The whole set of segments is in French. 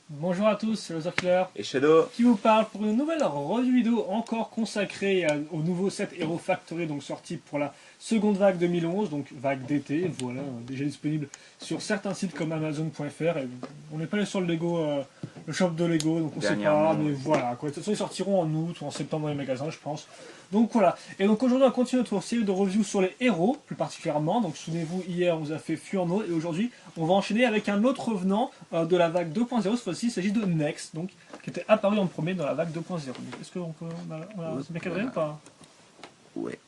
Bonjour à tous, c'est Loser Killer Et Shadow. qui vous parle pour une nouvelle review vidéo encore consacrée au nouveau set Hero Factory, donc sorti pour la seconde vague 2011, donc vague d'été, voilà, déjà disponible sur certains sites comme Amazon.fr. Et on n'est pas allé sur le Lego, le shop de Lego, donc on sait Dernièrement, pas, mais ouais. voilà, quoi. De toute façon, ils sortiront en août ou en septembre dans les magasins, je pense. Donc voilà. Et donc aujourd'hui, on continue notre série de reviews sur les héros, plus particulièrement. Donc souvenez-vous, hier, on vous a fait Furno, et aujourd'hui, on va enchaîner avec un autre revenant de la vague 2.0. Cette fois-ci, il s'agit de Next, donc, qui était apparu en premier dans la vague 2.0. Donc, est-ce qu'on peut. C'est bien cadré ou pas? Ouais,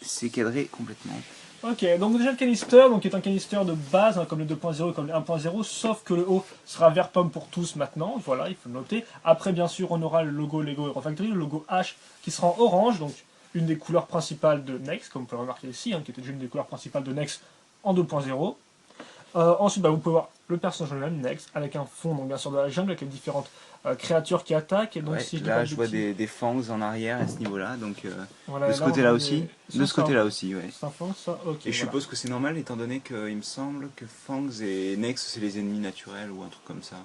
c'est cadré complètement. Ok, donc déjà le canister, donc qui est un canister de base, hein, comme le 2.0 et comme le 1.0, sauf que le haut sera vert pomme pour tous maintenant, voilà, il faut le noter. Après, bien sûr, on aura le logo Lego Hero Factory, le logo H qui sera en orange, donc une des couleurs principales de Next, comme vous pouvez le remarquer ici, hein, qui était une des couleurs principales de Next en 2.0. Ensuite, vous pouvez voir le personnage lui-même, Next, avec un fond, donc bien sûr de la jungle, avec les différentes créatures qui attaquent, et donc Ouais, si je dis pas là de je vois bêtises, des fangs en arrière à ce niveau-là, donc de voilà, ce là on côté-là voit aussi. des. De Ça, ce côté-là aussi, ouais. c'est un fond, ça, ok, Et je voilà. suppose que c'est normal étant donné qu'il me semble que Fangs et Nex c'est les ennemis naturels ou un truc comme ça.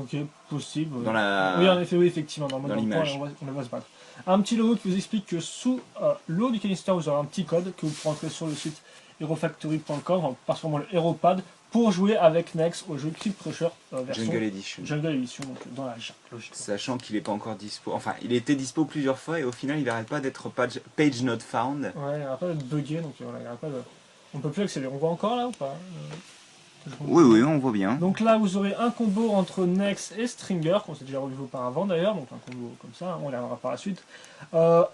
Ok, possible. Dans Oui, en la effet, oui, effectivement, dans le mode dans d'emploi, l'image. on va se battre. Un petit logo qui vous explique que sous l'eau du canister, vous aurez un petit code que vous pourrez entrer sur le site herofactory.com, enfin, particulièrement le HeroPad, pour jouer avec Nex au jeu Crypt Crusher version Jungle Edition. Jungle Edition, donc dans la jungle, logiquement. Sachant qu'il n'est pas encore dispo. Enfin, il était dispo plusieurs fois et au final il n'arrête pas d'être page not found. Ouais, il n'y a pas d'être bugué, donc voilà, il y a pas de. On peut plus accélérer. On voit encore là ou pas je monte Oui, bien. oui, on voit bien. Donc là, vous aurez un combo entre Nex et Stringer, qu'on s'est déjà revu auparavant d'ailleurs, donc un combo comme ça, on les verra par la suite. Un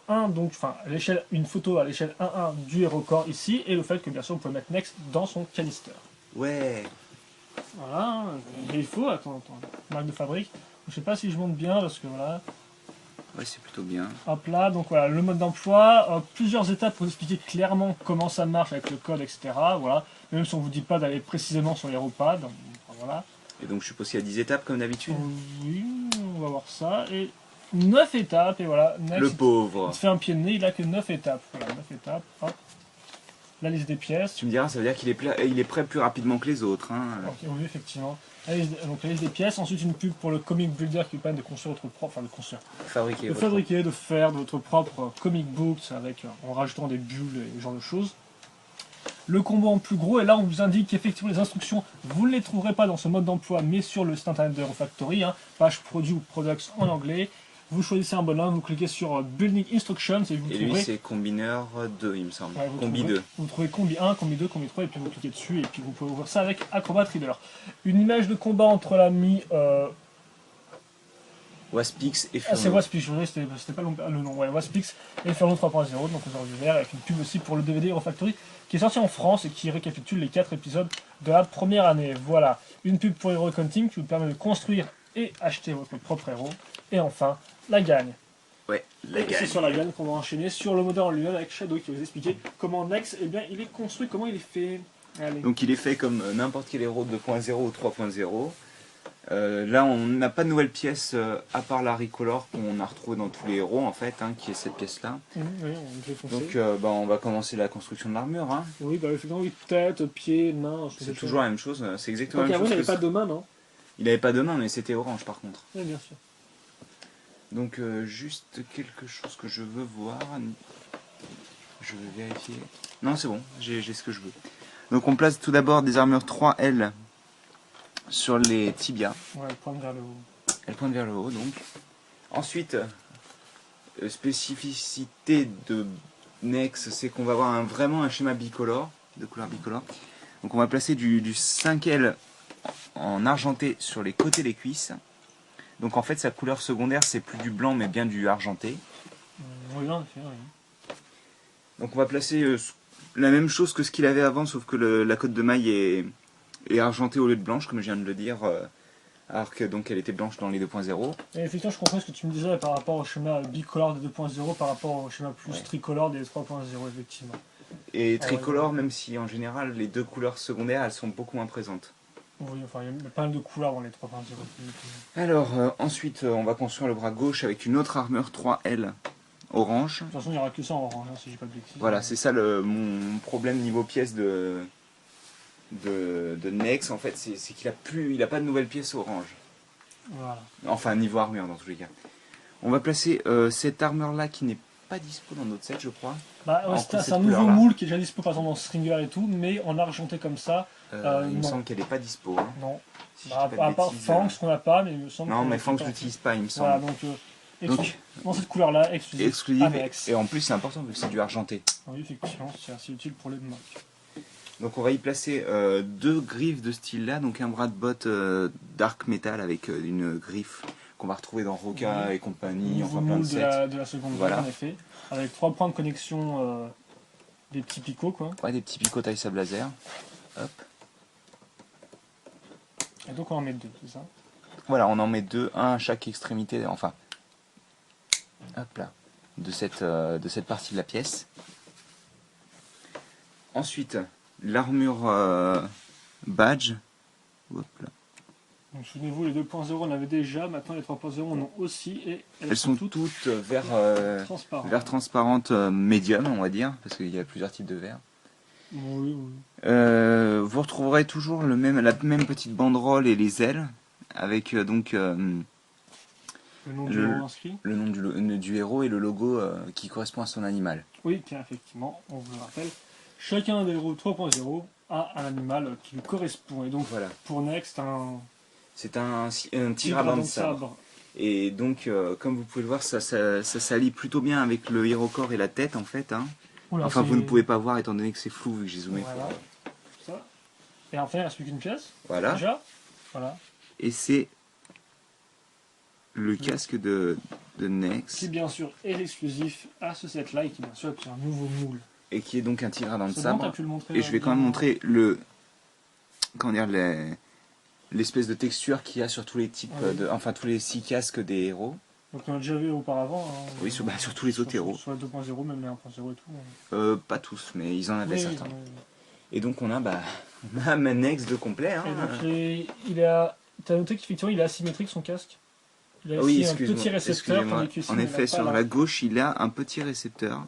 1-1, donc enfin, une photo à l'échelle 1-1 du Hero Core ici, et le fait que bien sûr vous pouvez mettre Nex dans son canister. Ouais. Voilà, et il faut, attends, marque de fabrique. Je sais pas si je monte bien parce que voilà. Ouais, c'est plutôt bien. Hop là, donc voilà, le mode d'emploi, plusieurs étapes pour vous expliquer clairement comment ça marche avec le code, etc. Voilà, même si on vous dit pas d'aller précisément sur l'HeroPad, voilà. Et donc je suppose qu'il y a 10 étapes comme d'habitude. Oui, on va voir ça. Et 9 étapes, et voilà, Le Next, il pauvre. te fait un pied de nez, il a que 9 étapes. Voilà, 9 étapes, hop. La liste des pièces. Tu me diras, ça veut dire il est prêt plus rapidement que les autres. Hein. Ok, oui, effectivement. Donc la liste des pièces, ensuite une pub pour le comic builder qui vous permet de construire votre propre, enfin de construire, Fabriquer de votre. fabriquer, de faire de votre propre comic book avec, en rajoutant des bulles et ce genre de choses. Le combo en plus gros, et là on vous indique qu'effectivement les instructions, vous ne les trouverez pas dans ce mode d'emploi, mais sur le site internet de Refactory, hein, page produit ou products en anglais. Vous choisissez un bonhomme, vous cliquez sur Building Instructions et vous Et lui, trouverez. c'est combineur 2, il me semble. Ouais, Combi 2. vous trouvez combi 1, combi 2, combi 3, et puis vous cliquez dessus, et puis vous pouvez ouvrir ça avec Acrobat Reader. Une image de combat entre l'ami. Waspix et Ah, c'est Furno. Waspix, c'était pas le nom, ouais, Waspix et Inferno 3.0, donc aux heures du vert, avec une pub aussi pour le DVD Refactory qui est sorti en France et qui récapitule les 4 épisodes de la première année. Voilà, une pub pour Hero Hunting qui vous permet de construire et acheter votre propre héros. Et enfin, la gagne. Ouais, la Et c'est gagne. sur la gagne qu'on va enchaîner sur le modèle en lui-même avec Shadow qui va vous expliquer comment Nex, eh bien, il est construit, comment il est fait. Allez. Donc il est fait comme n'importe quel héros 2.0 ou 3.0. Là, on n'a pas de nouvelle pièce à part la Recolor qu'on a retrouvée dans tous les héros en fait, hein, qui est cette pièce-là. Oui, on peut foncer. Donc on va commencer la construction de l'armure. Hein. Oui, bah effectivement, oui, tête, pied, main. C'est toujours la même chose, c'est exactement Tant la qu'à même vous, il chose. n'avait pas de main, non? Il n'avait pas de main, mais c'était orange par contre. Oui, bien sûr. Donc juste quelque chose que je veux voir. Je vais vérifier. Non, c'est bon, j'ai ce que je veux. Donc on place tout d'abord des armures 3L sur les tibias. Ouais, pointe vers le haut. Elles pointent vers le haut donc. Ensuite, spécificité de Nex, c'est qu'on va avoir vraiment un schéma bicolore, de couleur bicolore. Donc on va placer du 5L en argenté sur les côtés des cuisses. Donc en fait sa couleur secondaire c'est plus du blanc mais bien du argenté. Oui, en effet, oui. Donc on va placer la même chose que ce qu'il avait avant sauf que la cote de maille est argentée au lieu de blanche comme je viens de le dire. Alors que donc elle était blanche dans les 2.0. Et effectivement, je comprends ce que tu me disais par rapport au schéma bicolore des 2.0 par rapport au schéma plus Ouais. tricolore des 3.0, effectivement. Et Ah tricolore, ouais. même si en général les deux couleurs secondaires elles sont beaucoup moins présentes. Oui, enfin, il y a pas mal de couleurs dans les 3.0. Alors ensuite on va construire le bras gauche avec une autre armure 3L orange. De toute façon, il n'y aura que ça en orange, hein, si j'ai pas de bêtises. Voilà, c'est ça mon problème niveau pièce de de Nex, en fait, c'est qu'il il a pas de nouvelles pièces orange. Voilà. Enfin, niveau armure dans tous les cas. On va placer cette armure-là qui n'est pas dispo dans notre set, je crois. Bah, ouais, Entre c'est cette un nouveau couleur-là. moule qui est déjà dispo par exemple en Stringer et tout, mais en argenté comme ça, Il non. me semble qu'elle n'est pas dispo. Hein. non. Si Bah, je dis pas à de part bêtises, Fangs qu'on n'a pas, mais il me semble Non, que mais c'est Fangs pas- je l'utilise pas, il me semble. Voilà, donc dans cette couleur-là, exclusive. Exclusif. Annex. Et en plus, c'est important vu que c'est du argenté. Oui, effectivement, c'est assez utile pour les marques. Donc on va y placer deux griffes de ce style-là, donc un bras de botte dark metal avec une griffe qu'on va retrouver dans Roca Oui. et compagnie, Nouveau enfin plein de moule sets. de la seconde Voilà. vague, en effet, avec 3 points de connexion, des petits picots, quoi. Ouais, des petits picots taille sable laser. Hop. Et donc on en met 2, c'est ça? Voilà, on en met deux, un à chaque extrémité, enfin, hop là, de cette partie de la pièce. Ensuite, l'armure badge. Hop là. Donc souvenez-vous, les 2.0 on avait déjà, maintenant les 3.0 on en a aussi, et Elles sont toutes transparentes. vert transparente médium, on va dire, parce qu'il y a plusieurs types de verre. Oui, oui. Vous retrouverez toujours la même petite banderole et les ailes, avec donc Le nom du héros inscrit. le nom du héros et le logo qui correspond à son animal. Oui, car effectivement, on vous le rappelle, chacun des héros 3.0 a un animal qui lui correspond. Et donc Voilà. pour Next, C'est un tigre à dents de sabre. Et donc, comme vous pouvez le voir, ça s'allie plutôt bien avec le hérocorps et la tête en fait. Hein. Oula, Enfin, c'est- vous ne pouvez pas voir étant donné que c'est flou vu que j'ai zoomé. Voilà. Ça. Et enfin, il ne reste plus qu'une pièce. Voilà. Déjà. Voilà. Et c'est le casque de Nex. Qui bien sûr est exclusif à ce set-là et qui bien sûr est un nouveau moule. Et qui est donc un tigre à dents de C'est bon, sabre. t'as pu le montrer. Et je vais quand même montrer l'espèce de texture qu'il y a sur tous les types, Ah oui. enfin tous les 6 casques des héros. Donc on a déjà vu auparavant. Hein, Oui, sur tous les autres héros. Sur les 2.0, même les 1.0 et tout. Pas tous, mais ils en avaient Oui, certains. oui. Et donc on a ma Nex de complet. Hein. Et donc t'as noté qu'effectivement il est asymétrique son casque. Il a Oui, ici un petit récepteur. excusez-moi. tandis qu'ici, En il n'a effet, pas sur là. la gauche, il a un petit récepteur.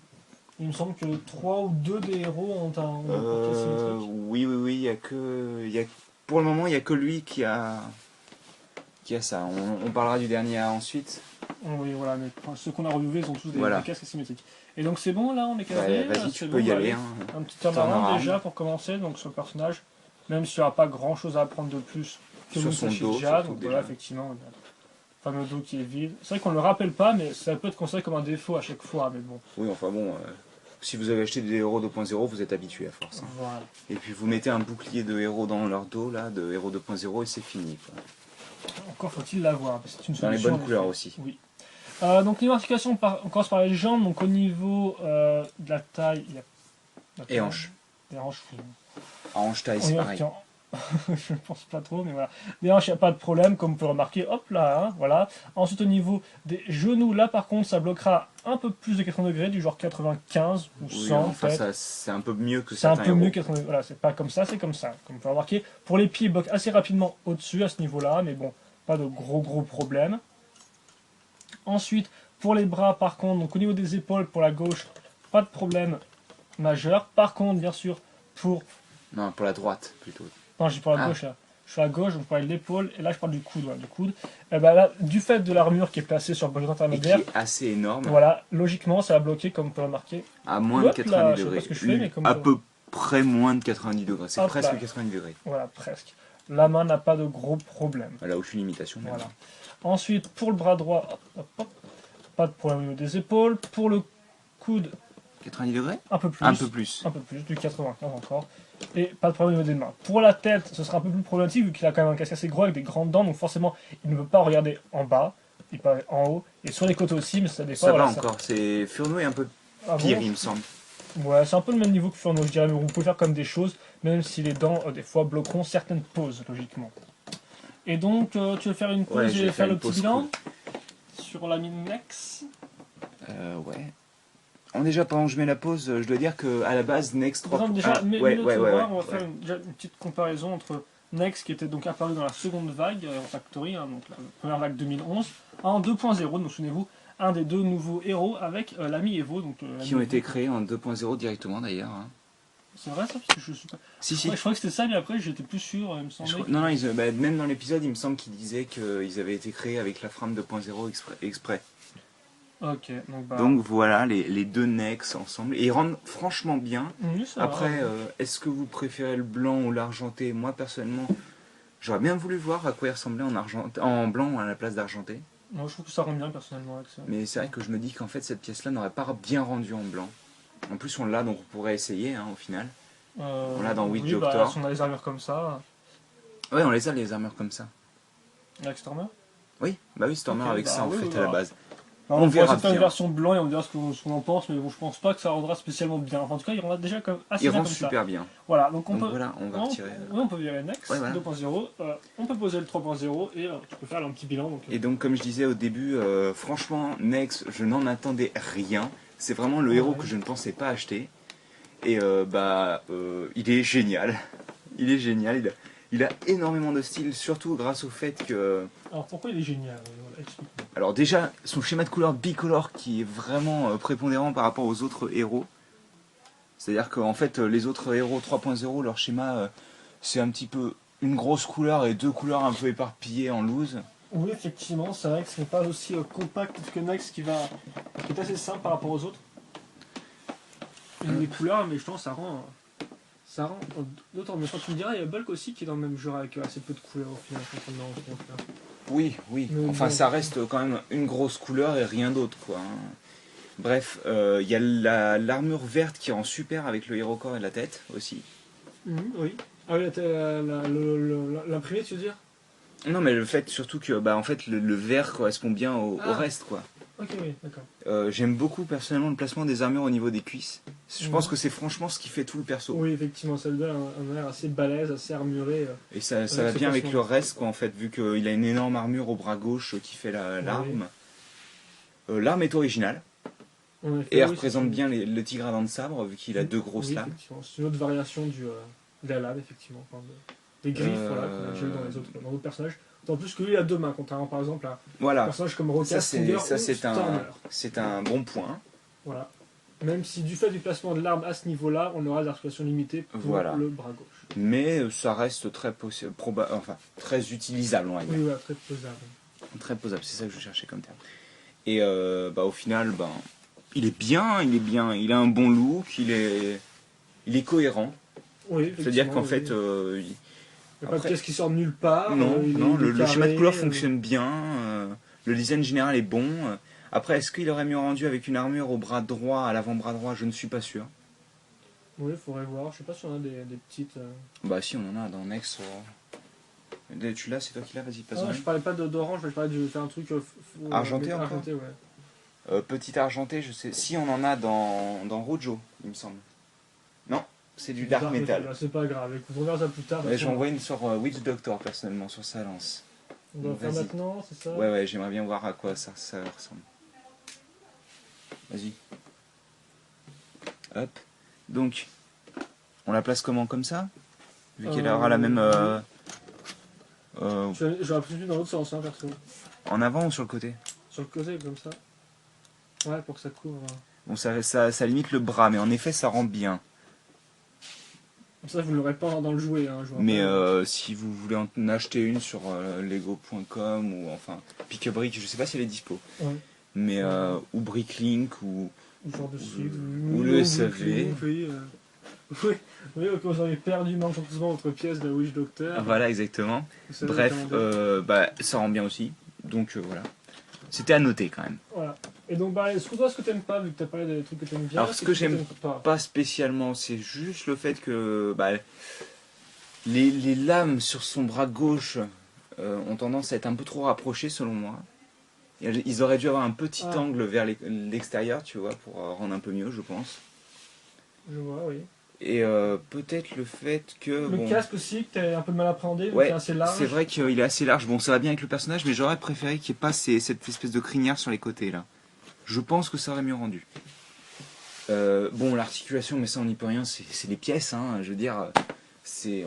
Il me semble que 3 ou 2 des héros ont un portier asymétrique. Oui, pour le moment, il n'y a que lui qui a ça. On parlera du dernier ensuite. Oui, voilà, mais ceux qu'on a reviewés, ils ont tous des Voilà. casques asymétriques. Et donc c'est bon, là, on est Ouais, cadré. vas-y, là, tu c'est peux bon, y bah, aller. allez. Hein. Un petit turnaround Turnaround. déjà pour commencer, donc sur le personnage, même s'il n'y aura pas grand chose à apprendre de plus que Sur vous son sachiez dos, déjà. surtout, Donc déjà. voilà, effectivement, il y a le fameux dos qui est vide. C'est vrai qu'on ne le rappelle pas, mais ça peut être considéré comme un défaut à chaque fois, mais bon, Oui, enfin bon, si vous avez acheté des héros 2.0, vous êtes habitué à force. Hein. voilà. Et puis vous mettez un bouclier de héros dans leur dos, là, de héros 2.0, et c'est fini. Quoi. Encore faut-il l'avoir, c'est une Dans les solution. bonnes en couleurs effet. aussi. Oui. Donc les articulations, on commence par les jambes, donc au niveau de la taille, il y a... Et hanches. Des hanches, oui. À hanche taille, On c'est y pareil. revient. Je pense pas trop, mais voilà. Des hanches, il n'y a pas de problème, comme vous pouvez remarquer. Hop là, hein, voilà. Ensuite, au niveau des genoux, là par contre, ça bloquera un peu plus de 80 degrés, du genre 95 ou 100 Oui, enfin, peut-être. ça, c'est un peu mieux que C'est un certains peu héros. mieux 80 degrés. Voilà, c'est pas comme ça, c'est comme ça. Comme vous pouvez remarquer. Pour les pieds, ils bloquent assez rapidement au-dessus à ce niveau-là, mais bon, pas de gros problèmes. Ensuite, pour les bras, par contre, donc au niveau des épaules, pour la gauche, pas de problème majeur. Par contre, bien sûr, pour... Non, pour la droite, plutôt. Non, j'ai pour la Ah. gauche là. Je suis à gauche, donc je parle de l'épaule, et là je parle du coude. Voilà, du coude. Et ben là, du fait de l'armure qui est placée sur le budget Et qui intermédiaire, est assez énorme, voilà, logiquement ça va bloquer, comme vous pouvez remarquer. à moins de Hop là, 90 je sais pas degrés. ce que je fais, mais comme à ça. peu près moins de 90 degrés. C'est Hop presque là. 90 degrés. Voilà, presque. La main n'a pas de gros problèmes. Voilà, aucune limitation. même. Voilà. Ensuite, pour le bras droit, hop, pas de problème au niveau des épaules. Pour le coude, 90 degrés un peu plus. Un peu plus. Un peu plus, du 95 encore. Et pas de problème au niveau des mains. Pour la tête, ce sera un peu plus problématique vu qu'il a quand même un casque assez gros avec des grandes dents, donc forcément il ne peut pas regarder en bas, il peut regarder en haut, et sur les côtés aussi, mais ça des fois. Ça va voilà, encore. C'est Furno est un peu Ah pire, bon il me semble. Ouais, c'est un peu le même niveau que Furno, je dirais, mais vous pouvez faire comme des choses, même si les dents, des fois, bloqueront certaines pauses, logiquement. Et donc, tu veux faire une pause Ouais, je et vais faire faire le une petit pause bilan sur la Minex. Ouais. Déjà, pendant que je mets la pause, je dois dire que à la base, Next 3. Par exemple, déjà, ouais, on va faire déjà une petite comparaison entre Nex, qui était donc apparu dans la seconde vague, en Factory, hein, donc la première vague 2011, en 2.0, donc souvenez-vous, un des deux nouveaux héros avec l'ami Evo. Donc, Qui ont été créés en 2.0 directement d'ailleurs. Hein. C'est vrai ça, parce que je suis pas. Si, si. Ouais, je crois que c'était ça, mais après j'étais plus sûr, il me semblait. Non, non, même dans l'épisode, il me semble qu'ils disaient qu'ils avaient été créés avec la frame 2.0 exprès. Ok, donc bah. Donc voilà, les deux Nex ensemble. Et ils rendent franchement bien. Oui, ça va, Après, ouais. est-ce que vous préférez le blanc ou l'argenté? Moi, personnellement, j'aurais bien voulu voir à quoi il ressemblait en blanc à la place d'argenté. Moi je trouve que ça rend bien personnellement avec ça. Mais c'est vrai que je me dis qu'en fait, cette pièce-là n'aurait pas bien rendu en blanc. En plus, on l'a, donc on pourrait essayer hein, au final. On l'a dans Witch oui, Doctor. bah, si on a les armures comme ça. Ouais, on les a, les armures comme ça. Avec Stormer. Oui, bah oui, Stormer Ok, avec bah ça en oui, fait oui, à la bah. base. Alors, On on pourrait verra essayer de faire une bien. version blanc et on verra ce qu'on en pense, mais bon, je pense pas que ça rendra spécialement bien. Enfin, en tout cas, il rendra déjà comme assez Il bien rend comme super ça. bien. Voilà, donc on Donc peut. voilà, on va on, retirer. oui, on peut virer Next Ouais, voilà. 2.0. On peut poser le 3.0 et tu peux faire un petit bilan. Donc, Et donc, comme je disais au début, franchement, Nex, je n'en attendais rien. C'est vraiment le Ouais. héros que je ne pensais pas acheter. Et il est génial. Il est génial. Il a énormément de style, surtout grâce au fait que. Alors pourquoi il est génial? Voilà, explique-moi. Alors, déjà, son schéma de couleur bicolore qui est vraiment prépondérant par rapport aux autres héros. C'est-à-dire qu'en fait, les autres héros 3.0, leur schéma, c'est un petit peu une grosse couleur et deux couleurs un peu éparpillées en loose. Oui, effectivement, c'est vrai que ce n'est pas aussi compact que Nex qui est assez simple par rapport aux autres. Il y a des couleurs, mais je pense que ça rend d'autant mieux. Quand tu me diras, il y a Bulk aussi qui est dans le même genre avec assez peu de couleurs au final. Quand on est dans le contraire. Oui, oui. Mais Enfin, bon. ça reste quand même une grosse couleur et rien d'autre, quoi. Hein. Bref, il y a l'armure verte qui rend super avec le héros corps et la tête aussi. Oui. Ah oui, l'imprimé, tu veux dire? Non, mais le fait surtout que en fait, le vert correspond bien au reste, quoi. Ok, oui, d'accord. J'aime beaucoup personnellement le placement des armures au niveau des cuisses. Je pense Mhm. que c'est franchement ce qui fait tout le perso. Oui, effectivement, ça lui donne un air assez balèze, assez armuré. Et ça Avec va ce bien avec placement. le reste, quoi, en fait, vu qu'il a une énorme armure au bras gauche qui fait l'arme. L'arme est originale. En effet, Et elle oui, représente c'est bien le tigre à dents de sabre, vu qu'il a deux grosses oui, lames. effectivement. C'est une autre variation de la lame, effectivement. Enfin, des griffes, voilà, qu'on a déjà eu dans d'autres personnages. D'autant plus que lui, il a deux mains, contrairement par exemple à un Voilà, personnage comme Rocket, Stinger ou Stormer. c'est un bon point. Voilà. Même si du fait du placement de l'arme à ce niveau-là, on aura des articulations limitées pour Voilà. le bras gauche. Mais ça reste très très utilisable, on va dire. Oui, voilà, très posable. Très posable, c'est ça que je cherchais comme terme. Et au final, il est bien, il a un bon look, il est cohérent. Oui, C'est-à-dire qu'en fait, il n'y a pas de après- pièce qui sort de nulle part. non, il non, est le schéma de carré, couleur fonctionne bien, le design général est bon. Après, est-ce qu'il aurait mieux rendu avec une armure au bras droit, à l'avant-bras droit? Je ne suis pas sûr. Oui, il faudrait voir. Je sais pas si on a des petites. Bah si, on en a dans Nex. Tu l'as, c'est toi qui l'as, vas-y, passe-en. Ah, je parlais pas d'orange, mais je parlais de faire un truc Argenté encore argenté, ouais. Petit argenté, je sais. Si on en a dans Rojo, il me semble. Non, c'est du Dark Metal. Bah, c'est pas grave, écoute, on verra ça plus tard. Ouais, j'en vois une sur Witch Doctor personnellement, sur sa lance. On va faire Vas-y. maintenant, c'est ça? Ouais, j'aimerais bien voir à quoi ça ressemble. Vas-y. Hop. Donc, on la place comment? Comme ça? Vu qu'elle aura la même. J'aurais plus vu dans l'autre sens, hein, perso. En avant ou sur le côté? Sur le côté, comme ça. Ouais, pour que ça couvre. Bon, ça limite le bras, mais en effet, ça rend bien. Comme ça, vous ne l'aurez pas dans le jouet. Hein, je vous Mais rappelle. si vous voulez en acheter une sur lego.com ou enfin Pick-a-Brick, je sais pas si elle est dispo. Ouais. Mais ou Bricklink ou Genre de site. ou le SAV. Oui, ok, vous avez perdu malencontreusement votre pièce de Witch Doctor. Voilà, exactement. Vous savez Bref, comment- ça rend bien aussi. Donc voilà. C'était à noter quand même. Voilà. Et donc, bah, ce que t'aimes pas, vu que t'as parlé des trucs que t'aimes bien, Alors, ce que j'aime t'aimes pas. Pas spécialement, c'est juste le fait que les lames sur son bras gauche ont tendance à être un peu trop rapprochées selon moi. Ils auraient dû avoir un petit angle vers l'extérieur, tu vois, pour rendre un peu mieux, je pense. Je vois, oui. Et peut-être le fait que... Le casque aussi, que t'as un peu de mal à appréhender, vu Ouais, qu'il est assez large. c'est vrai qu'il est assez large. Bon, ça va bien avec le personnage, mais j'aurais préféré qu'il n'y ait pas cette espèce de crinière sur les côtés, là. Je pense que ça aurait mieux rendu. Bon, l'articulation, mais ça, on n'y peut rien, c'est les pièces, hein. Je veux dire,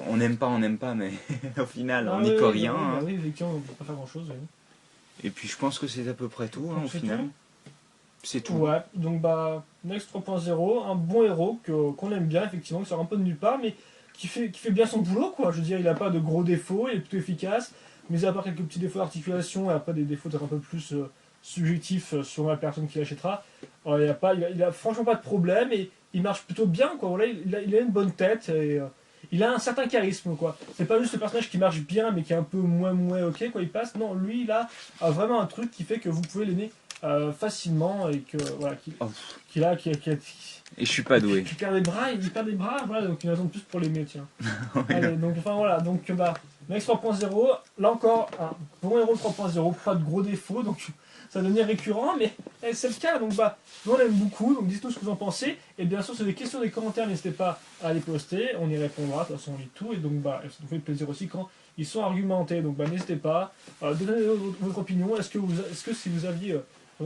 on n'aime pas, mais au final, on n'y peut rien. Bah, Hein. oui, effectivement, on peut pas faire grand chose. Oui. Et puis, je pense que c'est à peu près tout, hein, au C'est final. tout. C'est tout. Ouais, donc bah, Next 3.0, un bon héros qu'on aime bien, effectivement, qui sort un peu de nulle part, mais qui fait bien son boulot, quoi. Je veux dire, il a pas de gros défauts, il est plutôt efficace, mais à part quelques petits défauts d'articulation et après des défauts peut-être un peu plus subjectifs sur la personne qui l'achètera, il a franchement pas de problème et il marche plutôt bien, quoi. Voilà, il a une bonne tête et il a un certain charisme, quoi. C'est pas juste le personnage qui marche bien, mais qui est un peu moins ok, quoi, il passe. Non, lui, a vraiment un truc qui fait que vous pouvez l'aimer facilement et que voilà Oh. Et je suis pas doué. qui perd des bras, voilà, donc une raison de plus pour l'aimer, tiens. Ouais, Allez, donc enfin voilà, donc bah, Max 3.0, là encore un bon héros 3.0, pas de gros défauts, donc ça va devenir récurrent, mais c'est le cas, donc bah, nous on aime beaucoup, donc dites-nous ce que vous en pensez, et bien sûr, si vous avez des questions, des commentaires, n'hésitez pas à les poster, on y répondra, de toute façon on lit tout, et donc bah, ça nous fait plaisir aussi quand ils sont argumentés, donc bah, n'hésitez pas, donnez votre opinion, est-ce que si vous aviez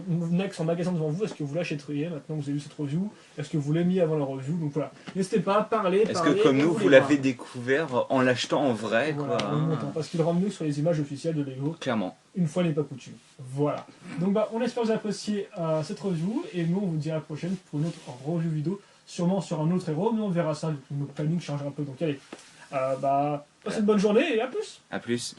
Next en magasin devant vous, est-ce que vous l'achèteriez maintenant que vous avez vu cette review? Est-ce que vous l'aimiez avant la review? Donc voilà, n'hésitez pas à parler. Est-ce que comme nous, vous l'avez découvert en l'achetant en vrai, voilà, quoi, en montant, parce qu'il rend mieux sur les images officielles de Lego, clairement. une fois n'est pas coutume. Voilà. Donc bah, on espère que vous appréciez cette review, et nous on vous dit à la prochaine pour une autre review vidéo, sûrement sur un autre héros, mais on verra ça, notre planning change un peu. Donc allez, passez une bonne journée et à plus. À plus.